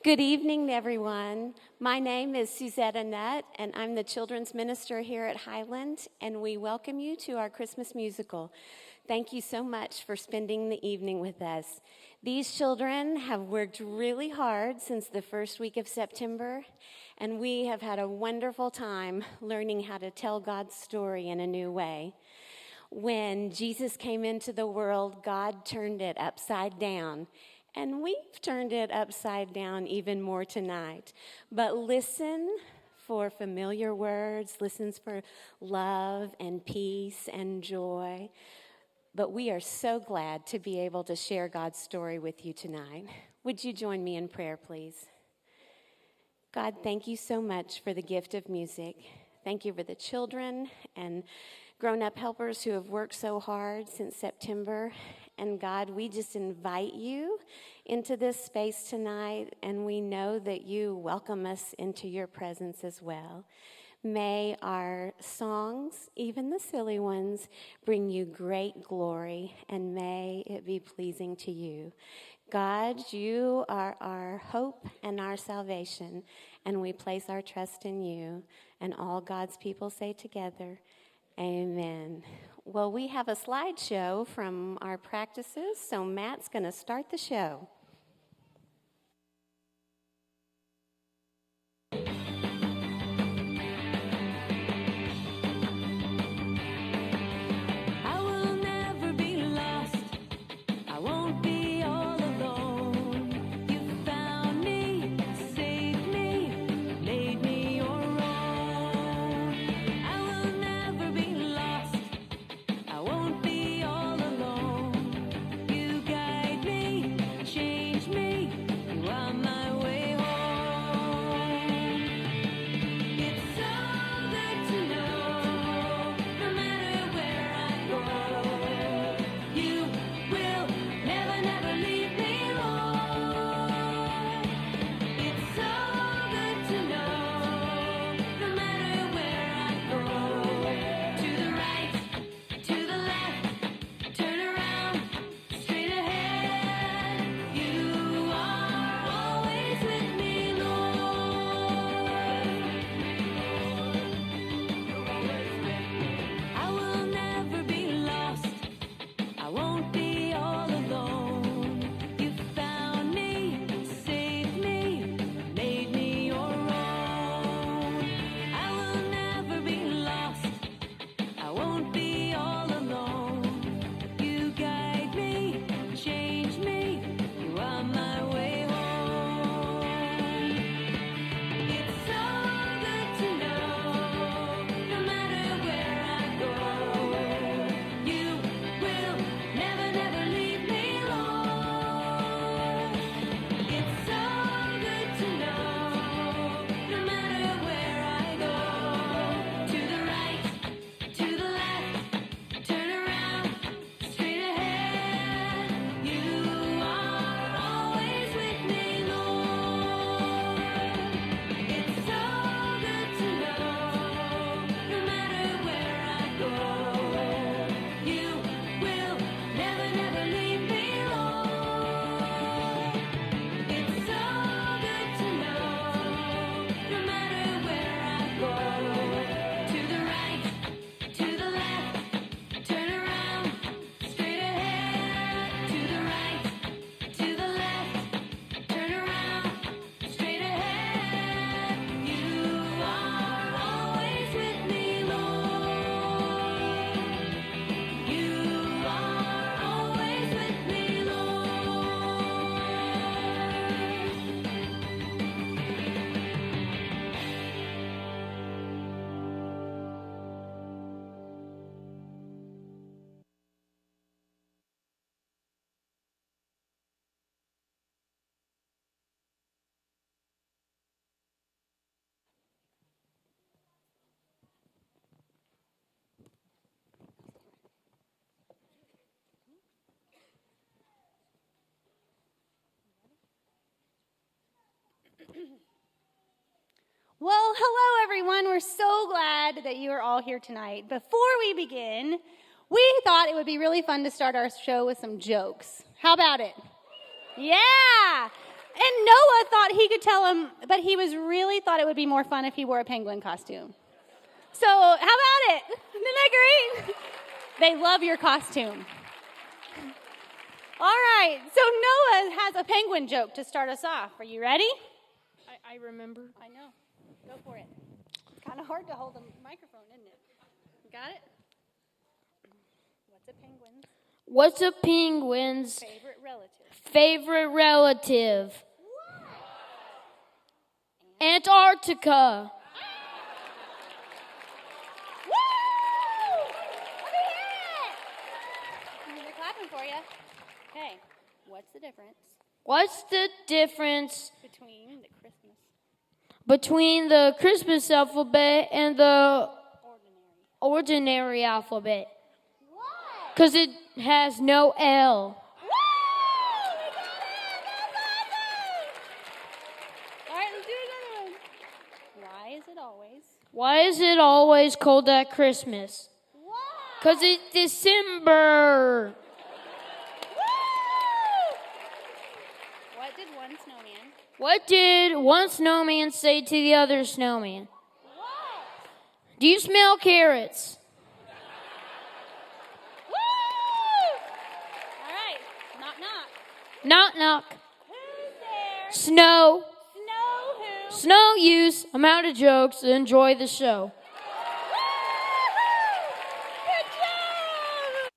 Good evening, everyone. My name is Suzetta Nutt, and I'm the children's minister here at Highland, and we welcome you to our Christmas musical. Thank you so much for spending the evening with us. These children have worked really hard since the first week of September, and we have had a wonderful time learning how to tell God's story in a new way. When Jesus came into the world, God turned it upside down. And we've turned it upside down even more tonight. But listen for familiar words, listen for love and peace and joy. But we are so glad to be able to share God's story with you tonight. Would you join me in prayer, please? God, thank you so much for the gift of music. Thank you for the children and grown-up helpers who have worked so hard since September. And God, we just invite you into this space tonight, and we know that you welcome us into your presence as well. May our songs, even the silly ones, bring you great glory, and may it be pleasing to you. God, you are our hope and our salvation, and we place our trust in you. And all God's people say together, amen. Well, we have a slideshow from our practices, so Matt's going to start the show. Well, hello, everyone. We're so glad that you are all here tonight. Before we begin, we thought it would be really fun to start our show with some jokes. How about it? Yeah! And Noah thought he could tell him, but he was really thought it would be more fun if he wore a penguin costume. So how about it? Didn't they agree? They love your costume. All right, so Noah has a penguin joke to start us off. Are you ready? I remember. I know. Go for it. It's kind of hard to hold the microphone, isn't it? You got it? What's a penguin's Favorite relative. favorite relative? Antarctica. Woo! Let me hear it! They're clapping for you. Okay, what's the difference What's the difference between the Christmas alphabet and the ordinary alphabet? What? Because it has no L. Woo! We got it! That's awesome! All right, let's do another one. Why is it always cold at Christmas? Why? Because it's December. What did one snowman say to the other snowman? What? Do you smell carrots? Woo! All right, knock knock. Knock knock. Who's there? Snow. Snow who? Snow use. I'm out of jokes. Enjoy the show. Good job!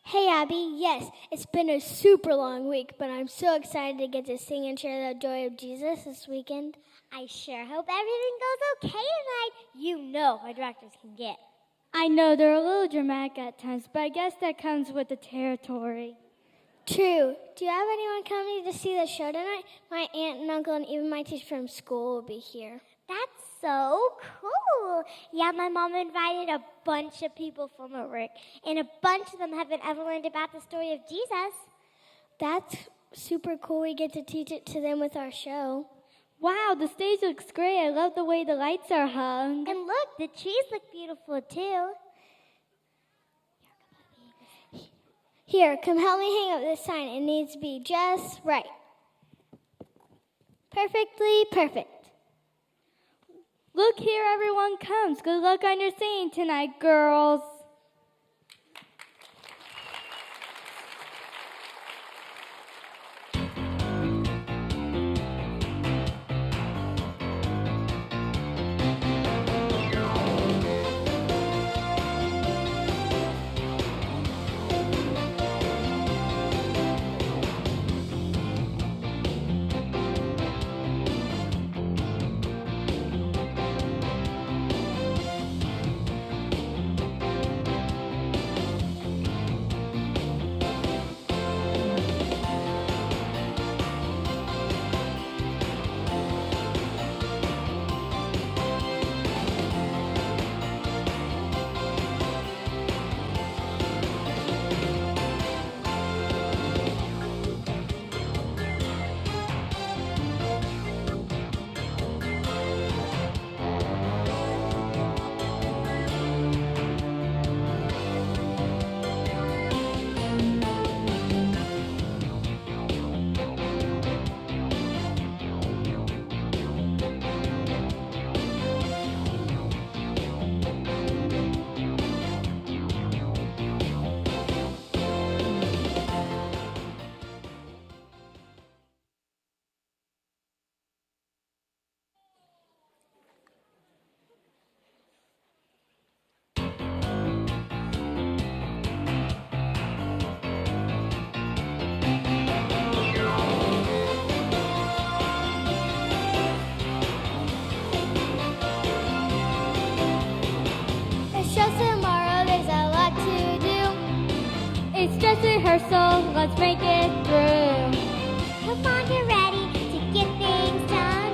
Hey, Abby. Yes, it's been a super long week, but I'm so excited to get to sing and share the joy of Jesus this weekend. I sure hope everything goes okay tonight. You know how directors can get. I know they're a little dramatic at times, but I guess that comes with the territory. True. Do you have anyone coming to see the show tonight? My aunt and uncle and even my teacher from school will be here. That's so cool. Yeah, my mom invited a bunch of people from her work, and a bunch of them haven't ever learned about the story of Jesus. That's super cool. We get to teach it to them with our show. Wow, the stage looks great. I love the way the lights are hung. And look, the trees look beautiful too. Here, come help me hang up this sign. It needs to be just right. Perfectly perfect. Look, here everyone comes. Good luck on your singing tonight, girls. It's rehearsal, let's make it through. Come on, get ready to get things done.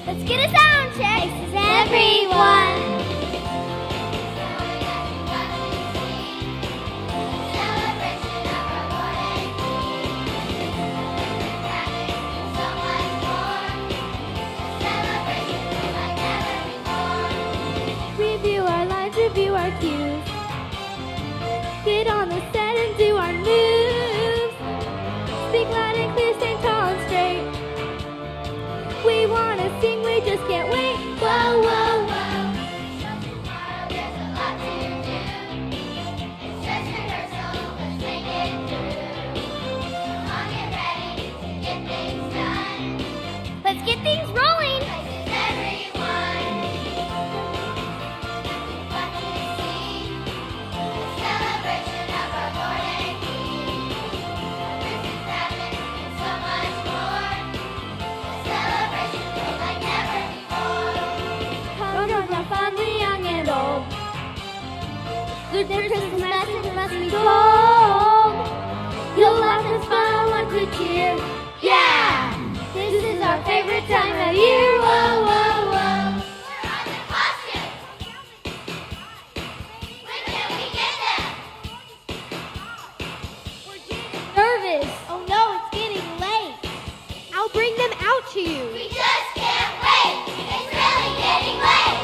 Let's get a sound check. This is everyone. Review our lines, review our cues. Get on the set and do our moves. Speak loud and clear, stand tall and straight. We wanna sing, we just can't wait. Whoa, whoa, whoa. Let's get things rolling. The Christmas message must be told. You'll laugh and smile once we cheer. Yeah! This is our favorite time of year. Whoa, whoa, whoa. We're on the costume. When can we get them? We're getting nervous. Oh no, it's getting late. I'll bring them out to you. We just can't wait. It's really getting late.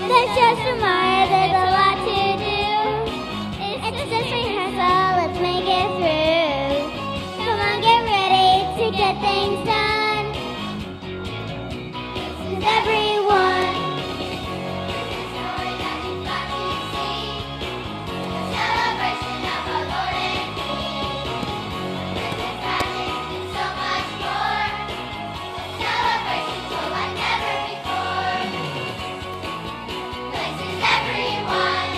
There's just tomorrow, there's a lot to do. It's just rehearsal, let's make it through. Come on, get ready to get things done. This is everyone. Celebration of our Lord and King. Christmas magic and so much more. Celebration like never before. This is everyone.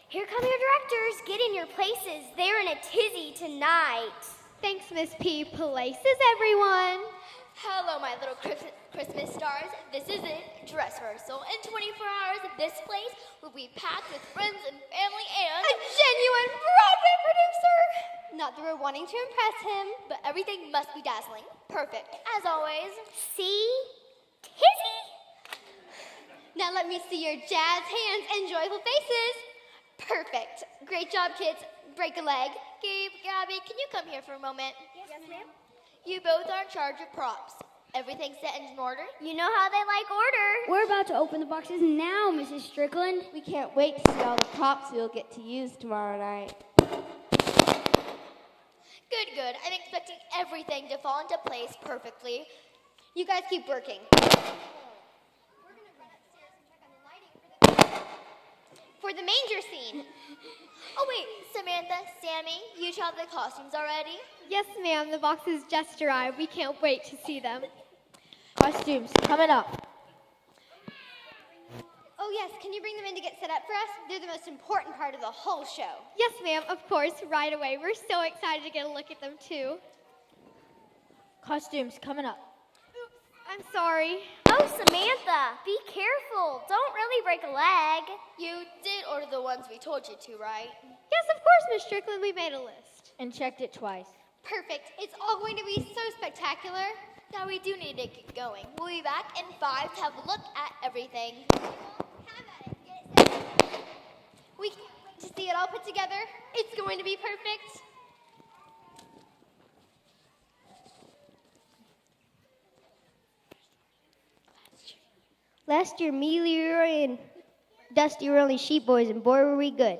Here come your directors. Get in your places. They're in a tizzy tonight. Thanks, Miss P. Places, everyone. Hello, my little Christmas stars. This is it, dress rehearsal. In 24 hours, this place will be packed with friends and family and A genuine Broadway producer. not that we're wanting to impress him, but everything must be dazzling. Perfect, as always. See? Tizzy? Now let me see your jazz hands and joyful faces. Perfect. Great job, kids. Break a leg. Gabe, Gabby, can you come here for a moment? Yes, ma'am. You both are in charge of props. Everything set in order? You know how they like order. We're about to open the boxes now, Mrs. Strickland. We can't wait to see all the props we'll get to use tomorrow night. Good, good. I'm expecting everything to fall into place perfectly. You guys keep working. For the manger scene. Oh wait, Samantha, Sammy, you have the costumes already? Yes, ma'am. The boxes just arrived. We can't wait to see them. Costumes coming up. Oh yes, can you bring them in to get set up for us? They're the most important part of the whole show. Yes, ma'am. Of course, right away. We're so excited to get a look at them, too. Costumes coming up. I'm sorry. Oh, Samantha, be careful. Don't really break a leg. You did order the ones we told you to, right? Yes, of course, Miss Strickland. We made a list. And checked it twice. Perfect. It's all going to be so spectacular. Now we do need to get going. We'll be back in 5 to have a look at everything. We can't wait to see it all put together. It's going to be perfect. Last year, me, Leroy, and Dusty were only sheep boys, and boy, were we good.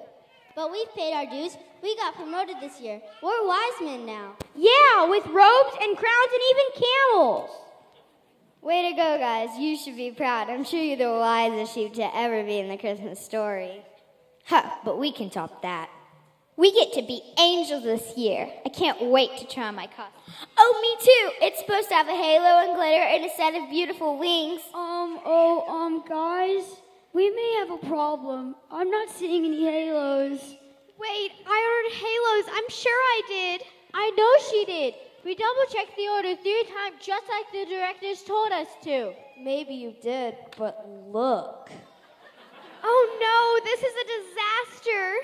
But we've paid our dues. We got promoted this year. We're wise men now. Yeah, with robes and crowns and even camels. Way to go, guys. You should be proud. I'm sure you're the wisest sheep to ever be in the Christmas story. Huh, but we can top that. We get to be angels this year. I can't wait to try on my costume. Oh, me too. It's supposed to have a halo and glitter and a set of beautiful wings. Guys, we may have a problem. I'm not seeing any halos. Wait, I ordered halos. I'm sure I did. I know she did, We double-checked the order 3 times just like the directors told us to. Maybe you did, but look. Oh no, this is a disaster.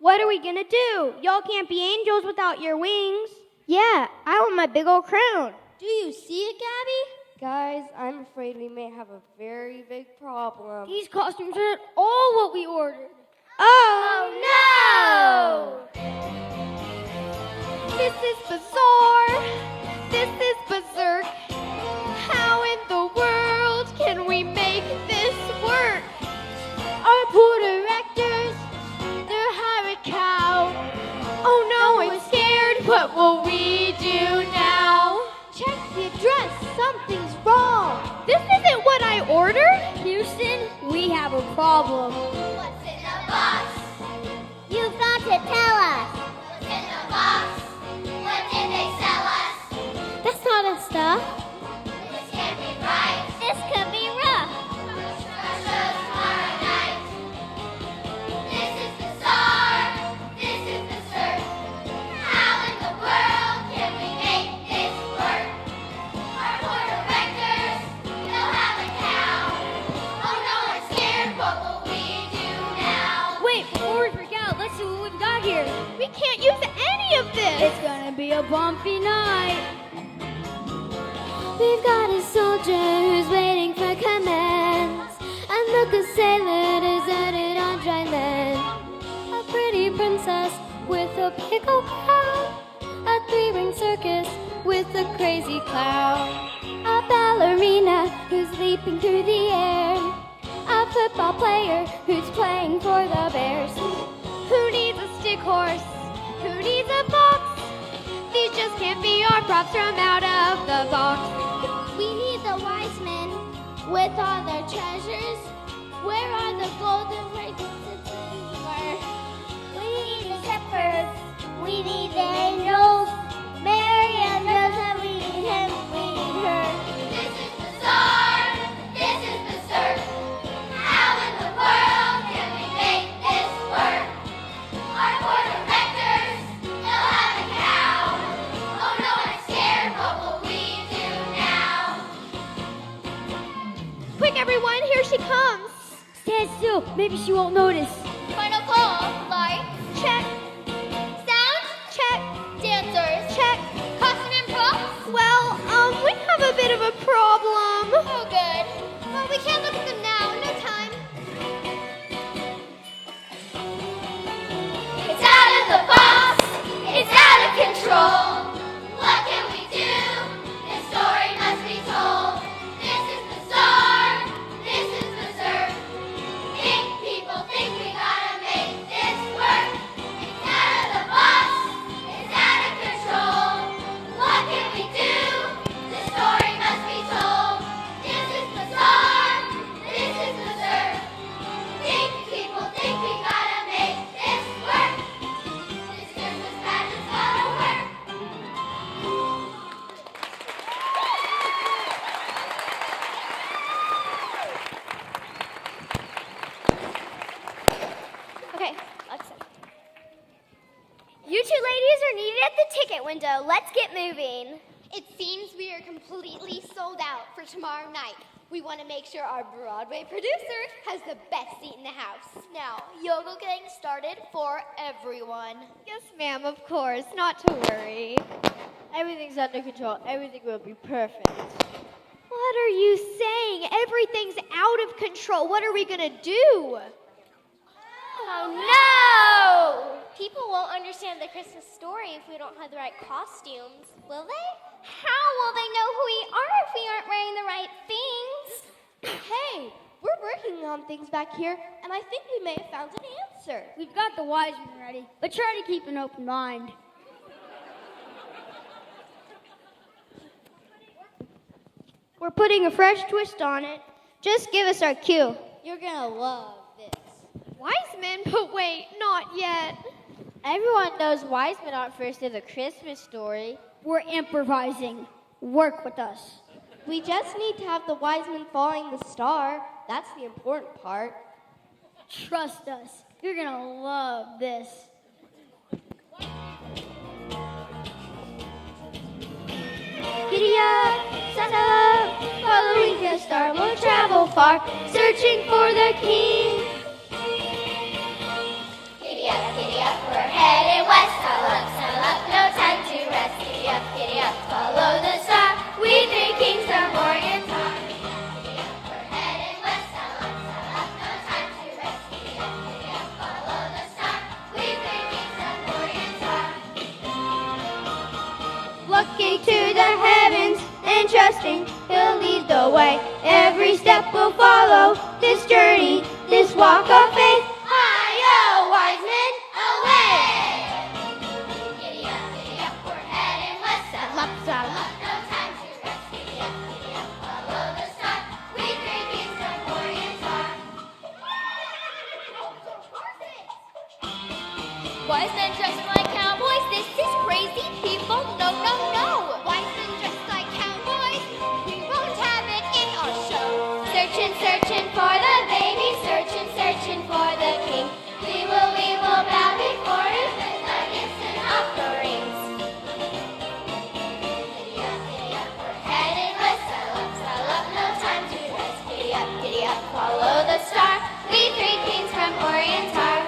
What are we gonna do? Y'all can't be angels without your wings. Yeah, I want my big old crown. Do you see it, Gabby? Guys, I'm afraid we may have a very big problem. These costumes aren't all what we ordered. Oh, no! This is bizarre. This is berserk. How in the world can we make this work? Our poor directors, they're hired cow. Oh no, I'm scared. What will we do now? Check the address. Something's wrong. This isn't what I ordered. Houston, we have a problem. What's in the box? You've got to tell us. What's in the box? What did they sell us? That's not a stuff. This can't be right. This could be rough. Our show's tomorrow night. This is bizarre. This is berserk. How in the world can we make this work? Our board of directors, they'll have a cow. Oh no, we're scared. What will we do now? Wait, before we freak out, let's see what we've got here. We can't use any of this. It's gonna be a bumpy night. We've got a soldier who's waiting for commands. A local sailor deserted on dry land. A pretty princess with a big old crown. A 3-ring circus with a crazy clown. A ballerina who's leaping through the air. A football player who's playing for the Bears. Who needs a stick horse? Who needs a fox? These just can't be our props from out of the box. We need the wise men with all their treasures. Where are the golden frankincense and myrrh? We need the shepherds. We need the angels. Mary and Joseph, we need him. We need her. This is bizarre. This is berserk. How in the world can we make this work? Our board of directors, they'll have a cow. Oh no, I'm scared. What will we do now? Quick, everyone, here she comes. Stand still, maybe she won't notice. Final call. Light. Check, Sound. check, Dancers. check. Costume and props. Well, we have a bit of a problem. Oh, good. Well, we can't look at them now. No time. It's out of the box. It's out of control. What can we do? This story must be told. This is bizarre. This is berserk. Think people think we gotta make this work. It's out of the box. It's out of control. What can we do? This story must be told. This is bizarre. This is berserk. Think people think we gotta make this work. This Christmas pageant's gotta work. Okay, Alexa. You two ladies are needed at the ticket window. Let's get moving. It seems we are completely sold out for tomorrow night. We want to make sure our Broadway producer has the best seat in the house. Now, yoga getting started for everyone. Yes, ma'am, of course. Not to worry. Everything's under control. Everything will be perfect. What are you saying? Everything's out of control. What are we gonna do? Oh no! People won't understand the Christmas story if we don't have the right costumes, will they? How will they know who we are if we aren't wearing the right things? Hey, we're working on things back here, and I think we may have found an answer. We've got the wise men ready, but try to keep an open mind. We're putting a fresh twist on it. Just give us our cue. You're gonna love this. Wise men? But wait, not yet. Everyone knows wise men aren't first in the Christmas story. We're improvising. Work with us. We just need to have the wise men following the star. That's the important part. Trust us. You're going to love this. Giddy up, stand up, following the star, we'll travel far, searching for the King. Giddy up, we're headed west. Saddle up, no time to rest. Giddy up, follow the star. We three kings from Orient are. Giddy up, we're headed west. Saddle up, no time to rest. Giddy up, follow the star. We three kings from Orient are. Looking to the heavens and trusting He'll lead the way. Every step we'll follow this journey, this walk of faith. Hi-yo, wise men, away! Giddy up, we're heading west. Saddle up, no time to rest. Giddy up, follow the star. We three kings from Orient are. Wise men dressed like cowboys, this is crazy people, no, no, no. Wise men dressed like cowboys, we won't have it in our show. Searching for the baby, searching for the king. We will bow before him with our gifts and offerings. Giddy up, we're headed west. Saddle up, no time to rest. Giddy up, follow the star. We three kings from Orient are.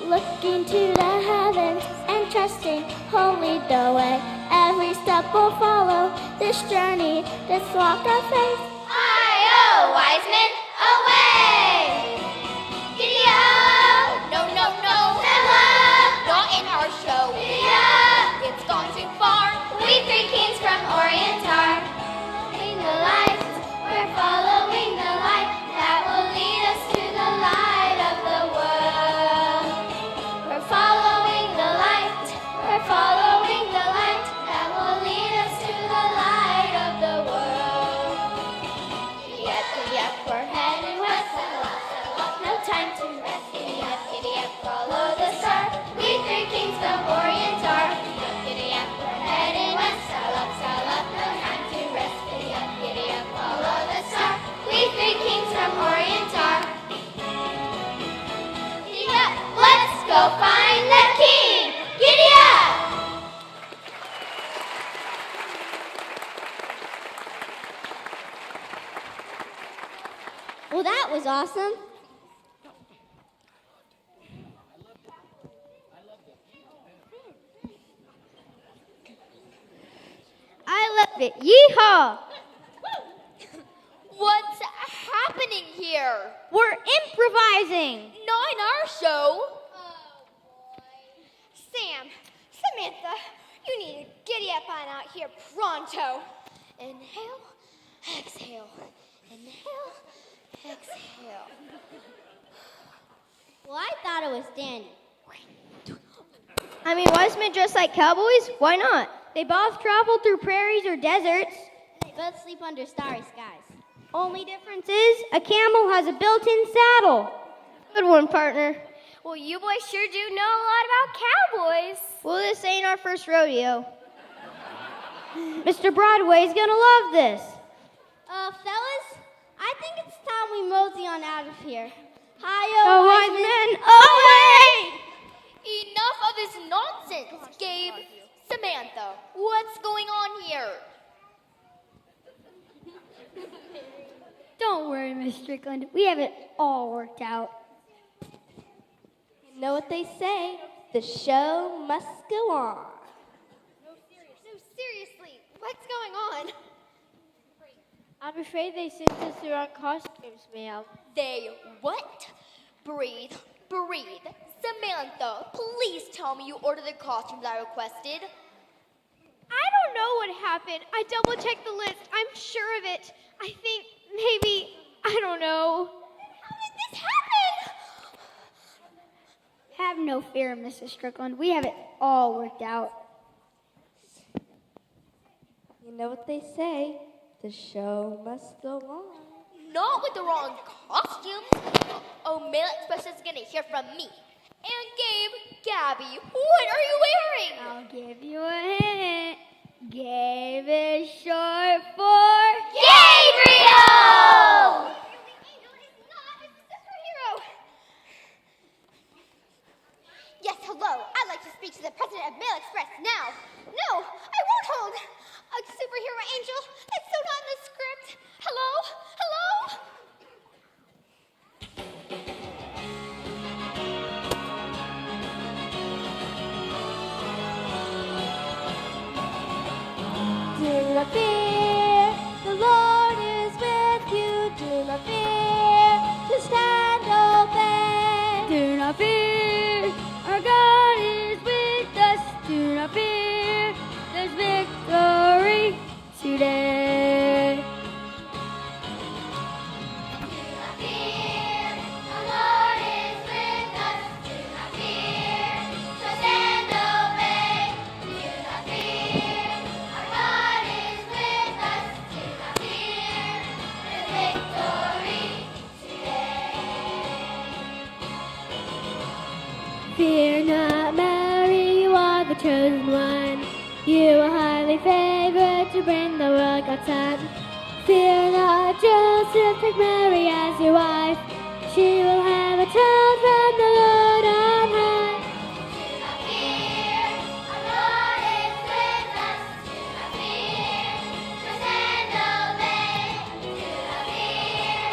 Looking to the heavens and trusting He'll lead the way. Every step we'll follow this journey, this walk of faith. Hi-yo, wise men, away! Giddy up! No, no, no! Saddle up! Not in our show! Giddy up! It's gone too far! We three kings from Orient are. Following the light, we're following the light that will lead us to the light of the world. We're following the light, we're following the light that will lead us to the light of the world. Giddy up, we're heading west. Saddle up, no time to rest. Giddy up, follow the star. We three kings from Orient are. Giddy up, we're heading west. Saddle up, no time to rest. Giddy up, follow the star. We three kings from Orient are. Giddy up, let's go find the king. Giddy up! Well, that was awesome. I love it. Yeehaw! What's happening here? We're improvising. Not in our show. Oh, boy. Sam, Samantha, you need to giddy up on out here pronto. Inhale, exhale. Inhale, exhale. Well, I thought it was Danny. I mean, wise men dressed like cowboys? Why not? They both travel through prairies or deserts. They both sleep under starry skies. Only difference is a camel has a built-in saddle. Good one, partner. Well, you boys sure do know a lot about cowboys. Well, this ain't our first rodeo. Mr. Broadway's gonna love this. Fellas, I think it's time we mosey on out of here. Oh, wise men, away! Enough of this nonsense, Gabe. Samantha, what's going on here? Don't worry, Miss Strickland. We have it all worked out. You know what they say, the show must go on. No, seriously, what's going on? I'm afraid they sent us the wrong costumes, ma'am. They what? Breathe. Samantha, please tell me you ordered the costumes I requested. I don't know what happened. I double-checked the list. I'm sure of it. I think maybe, I don't know. How did this happen? Have no fear, Mrs. Strickland. We have it all worked out. You know what they say, the show must go on. Not with the wrong costumes. Oh, Mail Express is gonna hear from me. And Gabe, Gabby, what are you wearing? I'll give you a hint. Gabe is short for Gabriel! speak to the president of Mail Express now. No, I won't hold. A superhero angel? That's so not in the script. Hello? Hello? Do not fear, the Lord is with you. Do not fear, to stand obey. Do not fear, our God is with us. Do not fear, there's victory today. Do not fear, the Lord is with us. Do not fear, trust and obey. Do not fear, our God is with us. Do not fear, there's victory today. Fear not, Mary, you are the chosen one. You are highly favored to bring the world God's Son. Fear not, Joseph, take Mary as your wife. She will have a child from the Lord on high. Do not fear, our Lord is with us. Do not fear, trust and obey. Do not fear,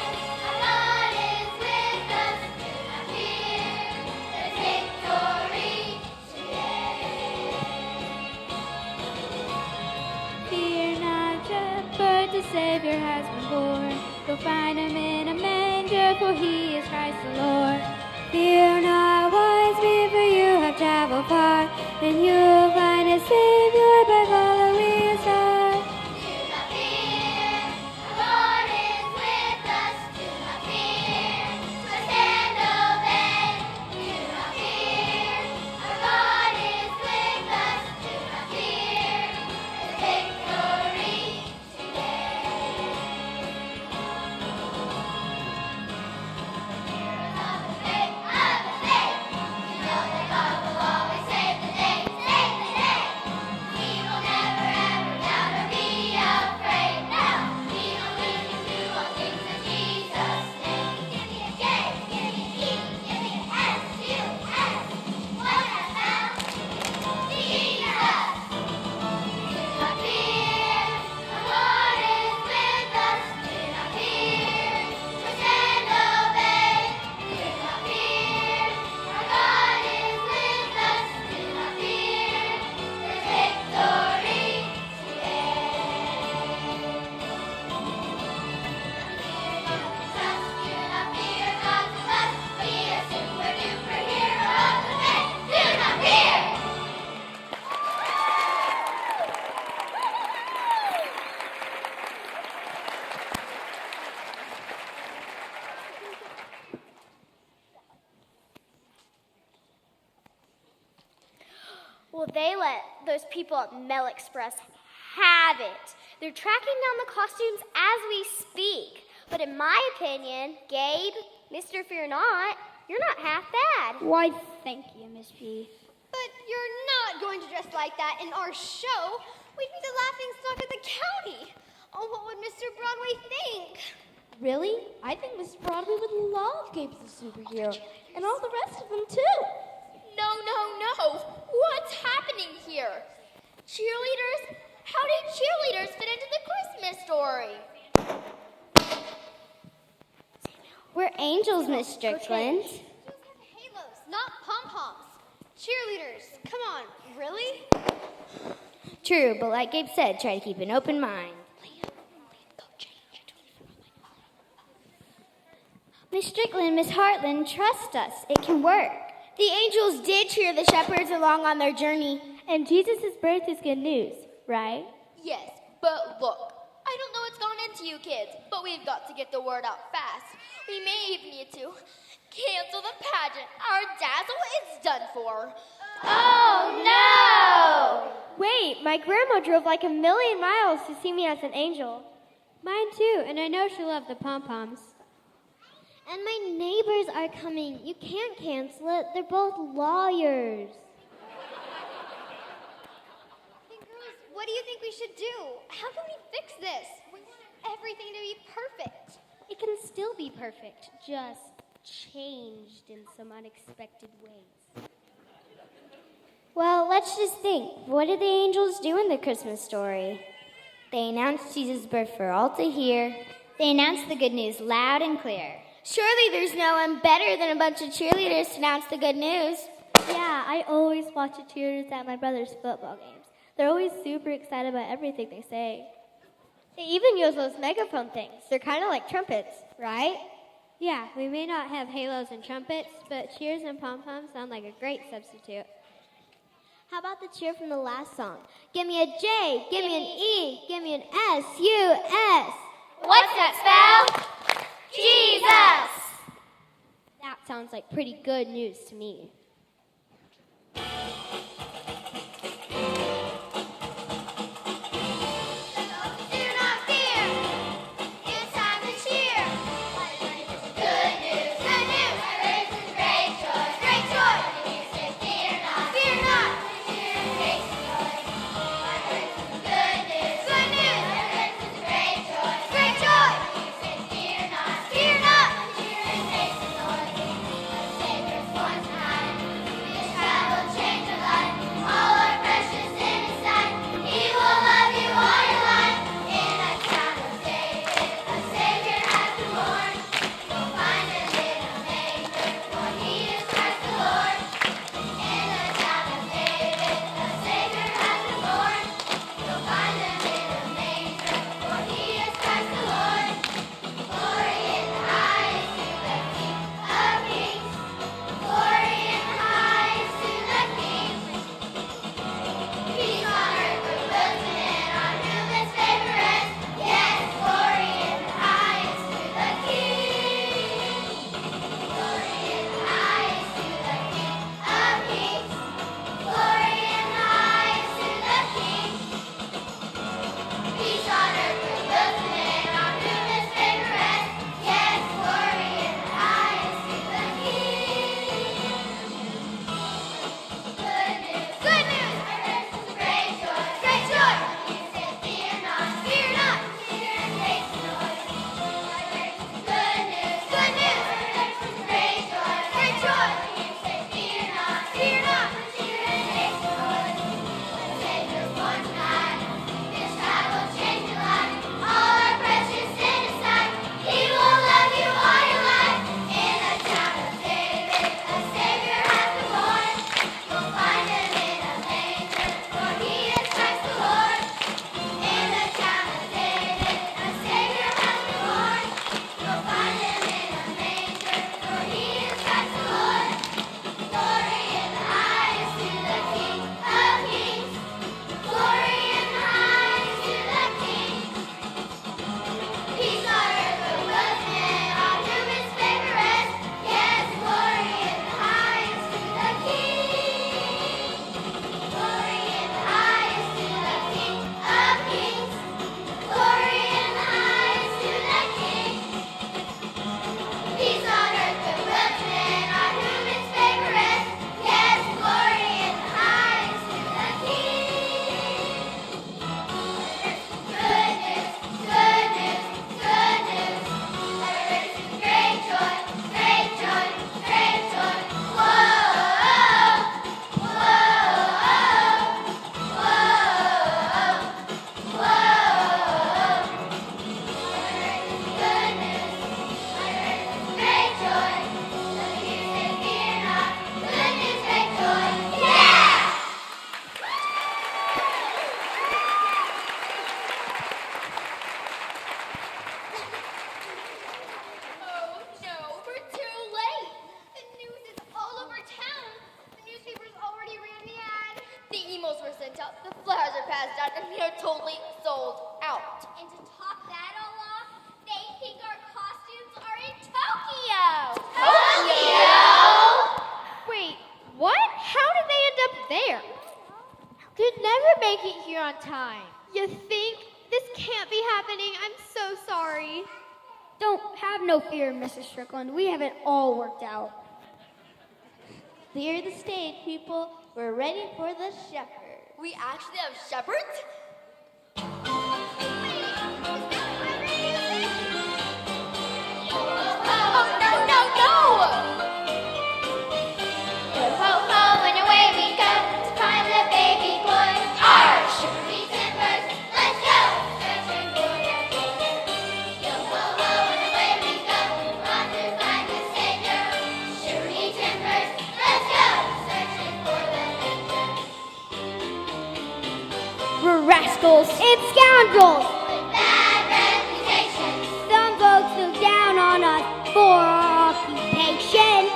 our God is with us. Do not fear, there's victory today. Fear not, shepherd, the Savior has been born. You'll find him in a manger, for he is Christ the Lord. Fear not, wise men, for you have traveled far, and you'll find a Savior by following a star. Do not fear, our Lord is with us. Do not fear, trust and obey. Do not fear, our God is with us. Do not fear, there's victory today. Of the faith, we know that God will always save the day, save the day. We will never ever doubt or be afraid. No, we know we can do all things in Jesus' name. Give me a J, give me an E, give me an S, U, S. What has found? Jesus. Do not fear, the Lord is with us. Do not fear, trust and obey. Do not fear, our God is with us. Do not fear, there's victory today. Trust, do not fear, God's with us. Be a super duper hero of the faith. Do not fear. Well, they let those people at Mail Express have it. They're tracking down the costumes as we speak. But in my opinion, Gabe, Mr. Fear Not, you're not half bad. Why, thank you, Miss P. But you're not going to dress like that in our show. We'd be the laughing stock of the county. Oh, what would Mr. Broadway think? Really? I think Miss Broadway would love Gabe the superhero, and all the rest of them too. No. What's happening here? Cheerleaders? How did cheerleaders fit into the Christmas story? We're angels, Miss Strickland. Angels have halos, not pom-poms. Cheerleaders, come on, really? True, but like Gabe said, try to keep an open mind. Miss Strickland, Miss Hartland, trust us. It can work. The angels did cheer the shepherds along on their journey. And Jesus' birth is good news, right? Yes, but look, I don't know what's gone into you kids, but we've got to get the word out fast. We may even need to cancel the pageant. Our dazzle is done for. Oh, no! Wait, my grandma drove like 1,000,000 miles to see me as an angel. Mine too, and I know she loved the pom-poms. And my neighbors are coming. You can't cancel it. They're both lawyers. Hey, girls, what do you think we should do? How can we fix this? We want everything to be perfect. It can still be perfect, just changed in some unexpected ways. Well, let's just think. What did the angels do in the Christmas story? They announced Jesus' birth for all to hear. They announced the good news loud and clear. Surely there's no one better than a bunch of cheerleaders to announce the good news. Yeah, I always watch the cheerleaders at my brother's football games. They're always super excited about everything they say. They even use those megaphone things. They're kind of like trumpets, right? Yeah, we may not have halos and trumpets, but cheers and pom-poms sound like a great substitute. How about the cheer from the last song? Give me a J, give me an E, give me an S-U-S. What's that spell? Jesus! That sounds like pretty good news to me. totally sold out. And to top that all off, they think our costumes are in Tokyo. Tokyo? Wait, what? How did they end up there? They'd never make it here on time. You think? This can't be happening. I'm so sorry. Don't have no fear, Mrs. Strickland. We have it all worked out. Clear the stage, people. We're ready for the shepherd. We actually have shepherds? Ho, ho, and away we go to find rascals, it's scoundrels. with bad reputations. Some folks look down on us for our occupation.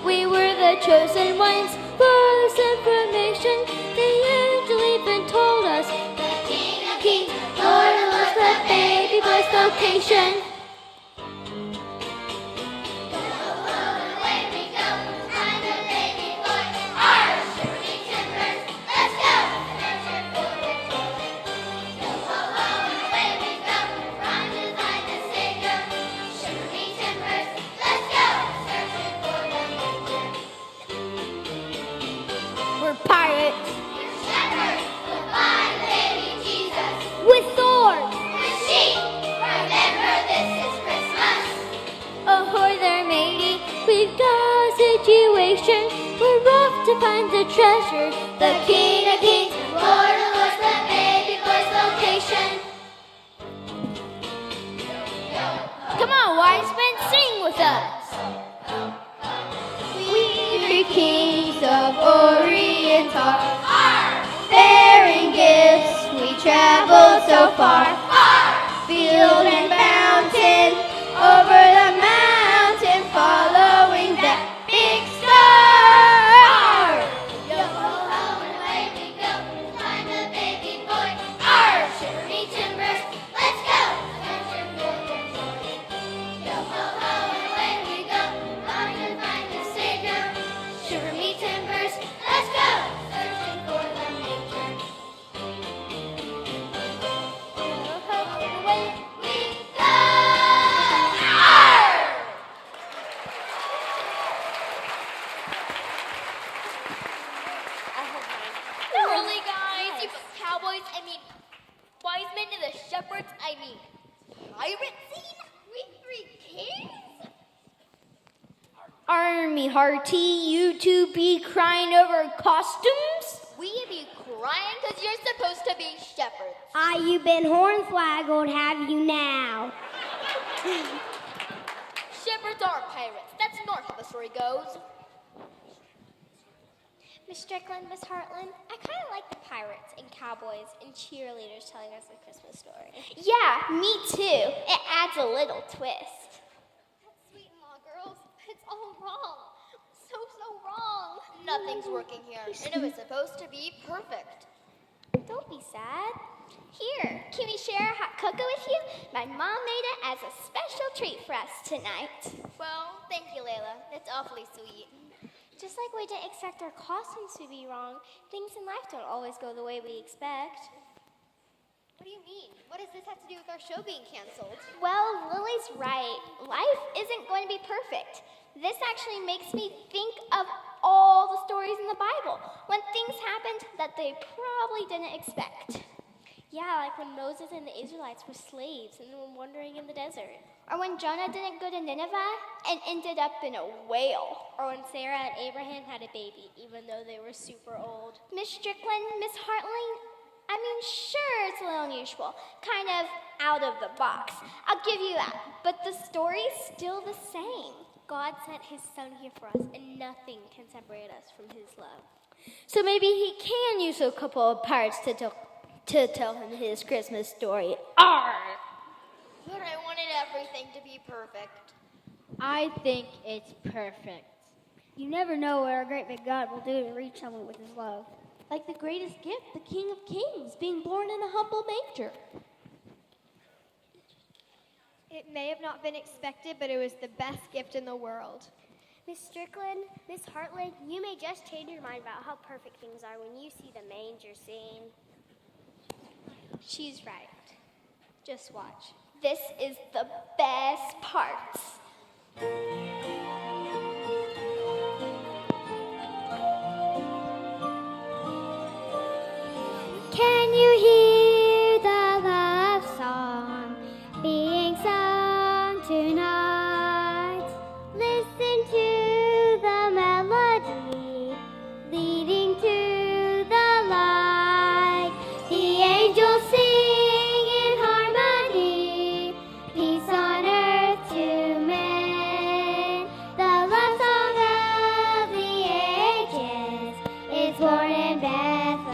We were the chosen ones for this information. The angel even told us The King of Kings, Lord was the baby boy's location. away we go. Find the baby boy. Our surely timbers. Let's go. Searching for the joy. Go, ho, ho, and away we go. Run to find the Savior. Surely timbers. Let's go. Searching for the manger. We're pirates We're shepherds. We'll find baby Jesus. with swords. With sheep. Remember this is Christmas. Ahoy there, matey, we've got a situation. We're off to find the treasure. The King of Kings, Lord of Lords, the baby boy's location. Come on, wise men, sing with us. We kings of Orient are bearing gifts. We travel so far, field and mountain, over the mountain, following that big star. Yo ho ho and away we go, find the baby boy. Our surely timbers, let's go. Searching for the joy. Yo ho ho and away we go, run and find the Savior. Shiver me timbers, let's go. Searching for the manger. Yo ho ho and away we go. Arr! Really, guys? You put cowboys, wise men and the shepherds, pirate scene? We three kings? Army hearty, you two be crying over costumes? We be crying because you're supposed to be shepherds. You've been hornswaggled, have you now? Shepherds are pirates. That's not how the story goes. Miss Strickland, Miss Hartland, I kind of like the pirates and cowboys and cheerleaders telling us the Christmas story. Yeah, me too. It adds a little twist. That's sweet and all, girls. It's all wrong. So wrong. Nothing's working here, and it was supposed to be perfect. Don't be sad. Here, can we share a hot cocoa with you? My mom made it as a special treat for us tonight. Well, thank you, Layla. That's awfully sweet. Just like we didn't expect our costumes to be wrong, things in life don't always go the way we expect. What do you mean? What does this have to do with our show being canceled? Well, Lily's right. Life isn't going to be perfect. This actually makes me think of all the stories in the Bible when things happened that they probably didn't expect. Yeah, like when Moses and the Israelites were slaves and were wandering in the desert. Or when Jonah didn't go to Nineveh and ended up in a whale. Or when Sarah and Abraham had a baby, even though they were super old. Miss Strickland, Miss Hartling, I mean, sure, it's a little unusual, kind of out of the box. I'll give you that. But the story's still the same. God sent his son here for us, and nothing can separate us from his love. So maybe he can use a couple of pirates to tell him his Christmas story. Arr! But I wanted everything to be perfect. I think it's perfect. You never know what our great big God will do to reach someone with his love. Like the greatest gift, the King of Kings, being born in a humble manger. It may have not been expected, but it was the best gift in the world. Miss Strickland, Miss Hartling, you may just change your mind about how perfect things are when you see the manger scene. She's right. Just watch. This is the best part. Can you hear the love song being sung tonight? Listen to the melody leading to the light. The angels sing in harmony, peace on earth to men. The love song of the ages is born in Bethlehem.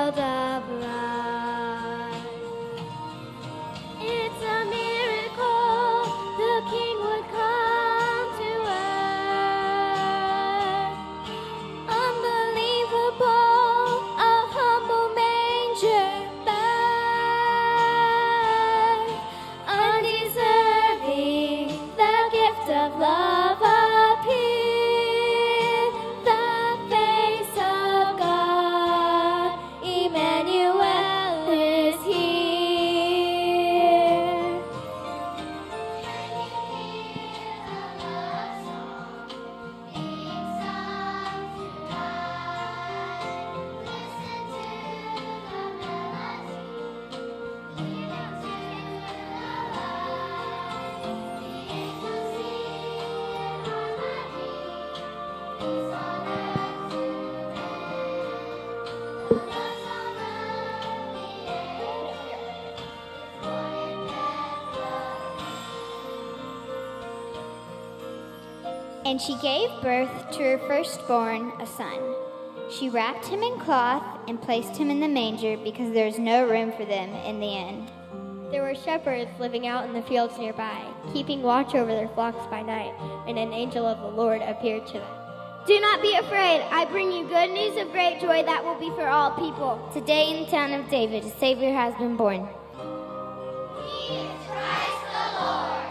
world of life. It's a miracle the King would come to earth. Unbelievable, a humble manger birth. Undeserving, the gift of love appeared. The face of God, Emmanuel is here. And she gave birth to her firstborn, a son. She wrapped him in cloth and placed him in the manger because there was no room for them in the inn. There were shepherds living out in the fields nearby, keeping watch over their flocks by night, and an angel of the Lord appeared to them. Do not be afraid. I bring you good news of great joy that will be for all people. Today in the town of David, a Savior has been born. He is Christ the Lord.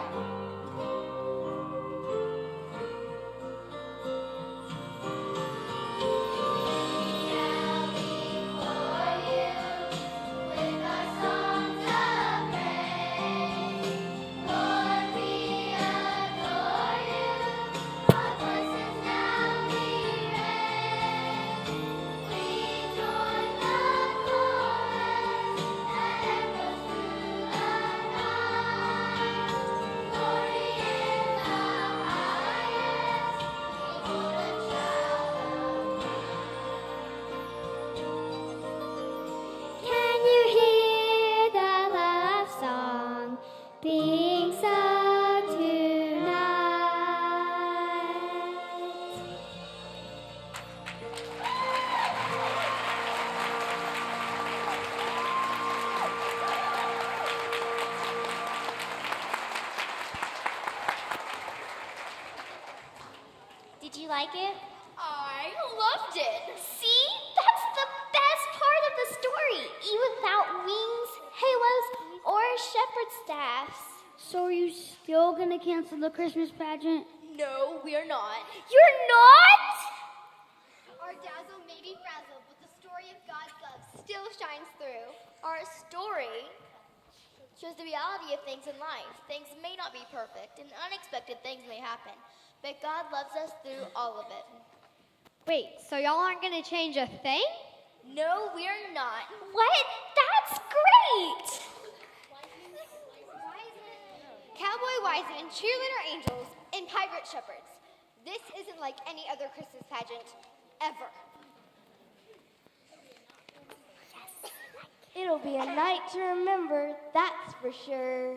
Can you hear the love song being sung tonight? Did you like it? I loved it. See? That's the best part of the story, even without wings, halos, or shepherd staffs. So are you still gonna cancel the Christmas pageant? No, we are not. You're not? Our dazzle may be frazzled, but the story of God's love still shines through. Our story shows the reality of things in life. Things may not be perfect, and unexpected things may happen, but God loves us through all of it. Wait, so y'all aren't going to change a thing? No, we are not. What? That's great! Cowboy wise men, cheerleader angels, and pirate shepherds. This isn't like any other Christmas pageant ever. It'll be a night to remember, that's for sure.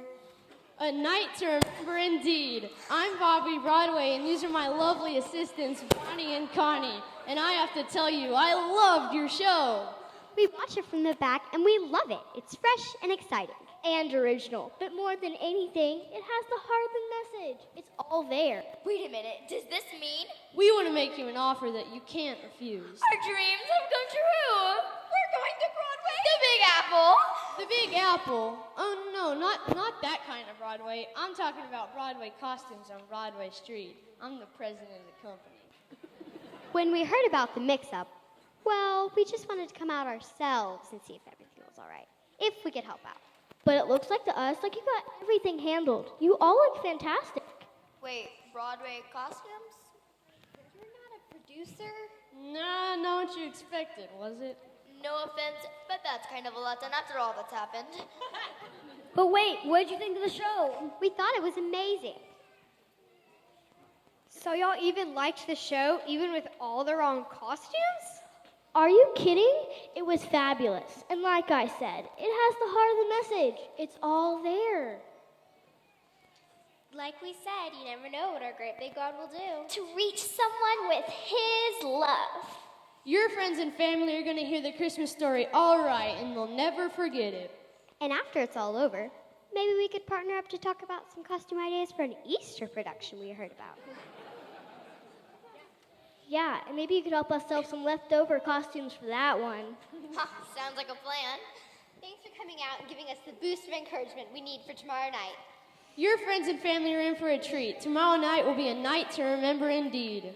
A night to remember indeed. I'm Bobby Broadway, and these are my lovely assistants, Bonnie and Connie. And I have to tell you, I loved your show. We watch it from the back and we love it. It's fresh and exciting. And original. But more than anything, it has the heart of the message. It's all there. Wait a minute, does this mean We want to make you an offer that you can't refuse. our dreams have come true? We're going to Broadway? The Big Apple? The Big Apple? Oh no, not that kind of Broadway. I'm talking about Broadway costumes on Broadway Street. I'm the president of the company. When we heard about the mix-up, well, we just wanted to come out ourselves and see if everything was all right. If we could help out. But it looks like to us like you got everything handled. You all look fantastic. Wait, Broadway costumes? You're not a producer? Nah, not what you expected, was it? No offense, but that's kind of a lot done after all that's happened. But wait, what did you think of the show? We thought it was amazing. So y'all even liked the show, even with all the wrong costumes? Are you kidding? It was fabulous. And like I said, it has the heart of the message. It's all there. Like we said, you never know what our great big God will do. To reach someone with His love. Your friends and family are going to hear the Christmas story all right, and they'll never forget it. And after it's all over, maybe we could partner up to talk about some costume ideas for an Easter production we heard about. Yeah, and maybe you could help us sell some leftover costumes for that one. Sounds like a plan. Thanks for coming out and giving us the boost of encouragement we need for tomorrow night. Your friends and family are in for a treat. Tomorrow night will be a night to remember indeed.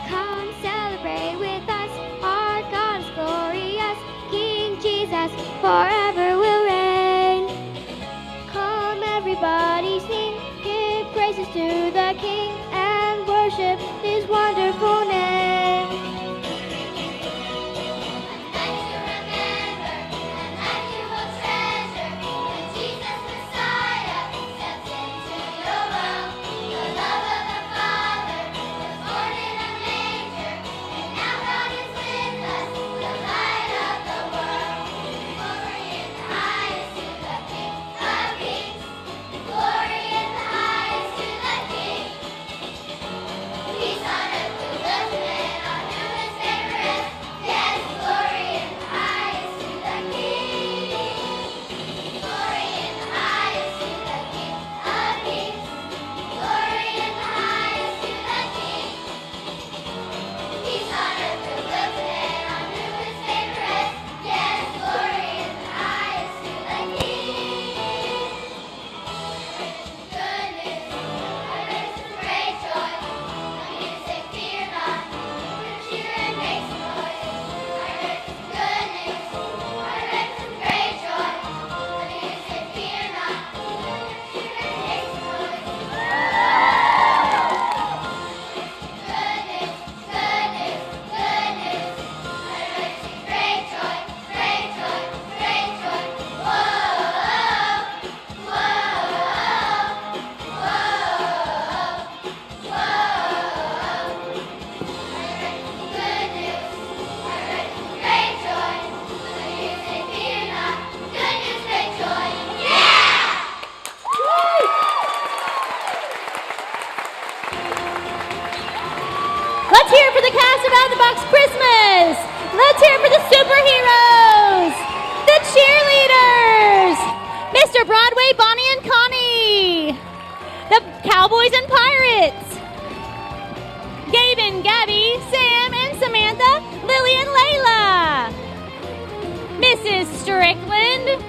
Come celebrate with us, our God is glorious. King Jesus forever will reign. Come everybody sing, give praises to the King and worship his wonderful name. Let's hear it for the cast of Out of the Box Christmas. Let's hear it for the superheroes, the cheerleaders, Mr. Broadway, Bonnie and Connie, the Cowboys and Pirates, Gabe and Gabby, Sam and Samantha, Lily and Layla, Mrs. Strickland,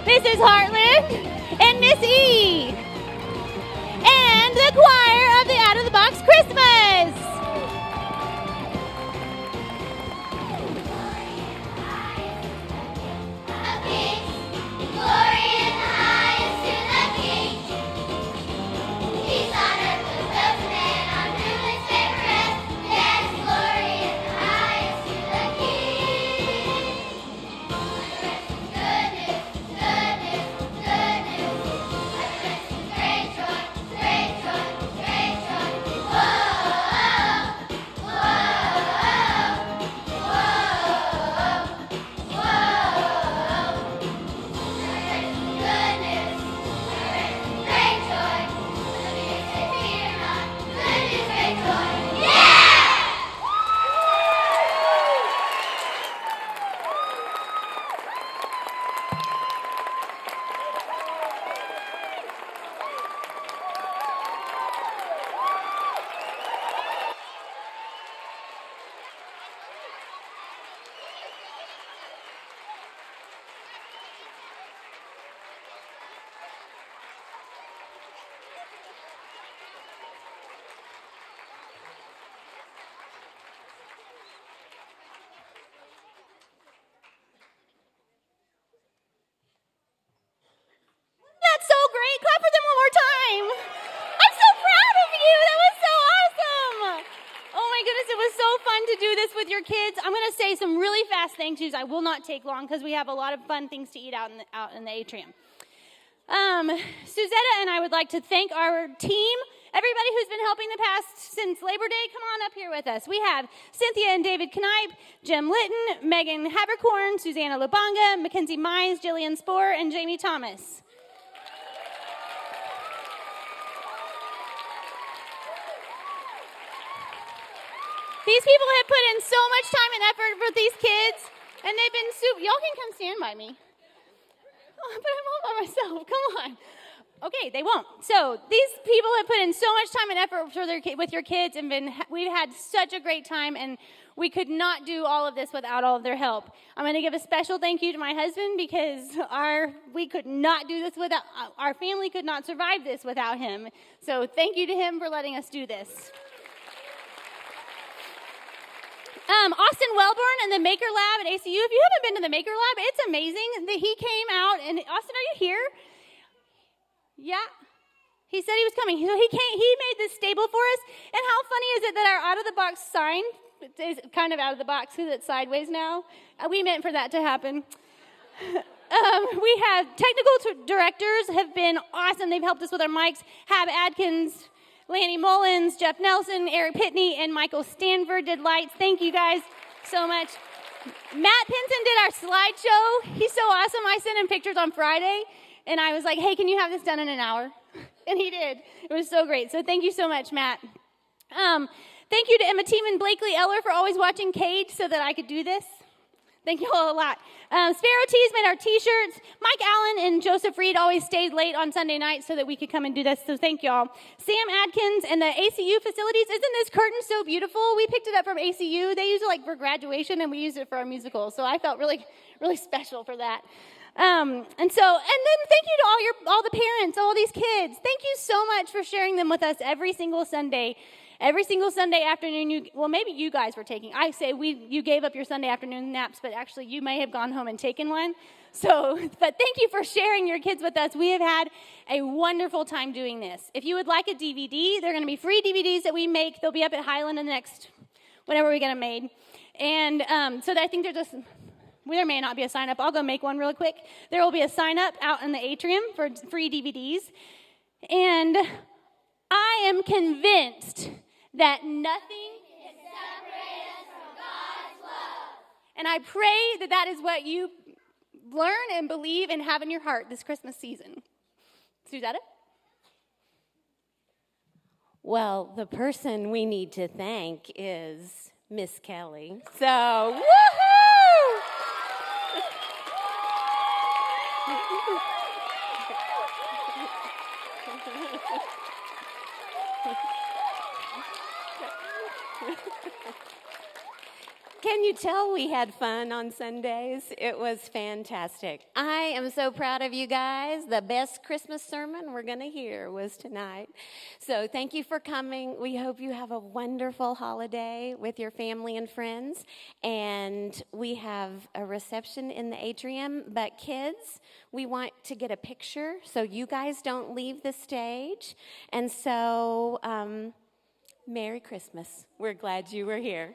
Mrs. Hartland, and Miss E, and the choir of the Out of the Box Christmas. thank yous. I will not take long because we have a lot of fun things to eat out in the atrium. Suzetta and I would like to thank our team, everybody who's been helping the past since Labor Day. Come on up here with us. We have Cynthia and David Knipe, Jim Litton, Megan Habercorn, Susanna Lubanga, Mackenzie Mize, Jillian Spohr, and Jamie Thomas. These people have put in so much time and effort for these kids, and they've been super. Y'all can come stand by me. Oh, but I'm all by myself. Come on. Okay, they won't. So these people have put in so much time and effort for with your kids, and we've had such a great time, and we could not do all of this without all of their help. I'm going to give a special thank you to my husband because we could not do this without our family could not survive this without him. So thank you to him for letting us do this. Austin Wellborn and the Maker Lab at ACU. If you haven't been to the Maker Lab, it's amazing that he came out. And Austin, are you here? Yeah. He said he was coming. So he made this stable for us. And how funny is it that our out-of-the-box sign is kind of out of the box because it's sideways now? We meant for that to happen. We have technical directors have been awesome. They've helped us with our mics. Hab Adkins, Lanny Mullins, Jeff Nelson, Eric Pitney, and Michael Stanford did lights. Thank you guys so much. Matt Pinson did our slideshow. He's so awesome. I sent him pictures on Friday, and I was like, hey, can you have this done in an hour? And he did. It was so great. So thank you so much, Matt. Thank you to Emma Team and Blakely Eller for always watching Cage so that I could do this. Thank you all a lot. Sparrow Tees made our T-shirts. Mike Allen and Joseph Reed always stayed late on Sunday night so that we could come and do this, so thank y'all. Sam Adkins and the ACU facilities. Isn't this curtain so beautiful? We picked it up from ACU. They use it like for graduation, and we used it for our musical, so I felt really, really special for that. And then thank you to all the parents, all these kids. Thank you so much for sharing them with us every single Sunday. Every single Sunday afternoon, maybe you guys were taking, I say you gave up your Sunday afternoon naps, but actually you may have gone home and taken one. So, but thank you for sharing your kids with us. We have had a wonderful time doing this. If you would like a DVD, they're going to be free DVDs that we make. They'll be up at Highland in the next, whenever we get them made. And so I think there may not be a sign up. I'll go make one real quick. There will be a sign up out in the atrium for free DVDs. And I am convinced that nothing can separate us from God's love. And I pray that is what you learn and believe and have in your heart this Christmas season. Suzetta? Well, the person we need to thank is Miss Kelly. So, woohoo! Can you tell we had fun on Sundays? It was fantastic. I am so proud of you guys. The best Christmas sermon we're going to hear was tonight. So thank you for coming. We hope you have a wonderful holiday with your family and friends. And we have a reception in the atrium. But kids, we want to get a picture so you guys don't leave the stage. And so, Merry Christmas. We're glad you were here.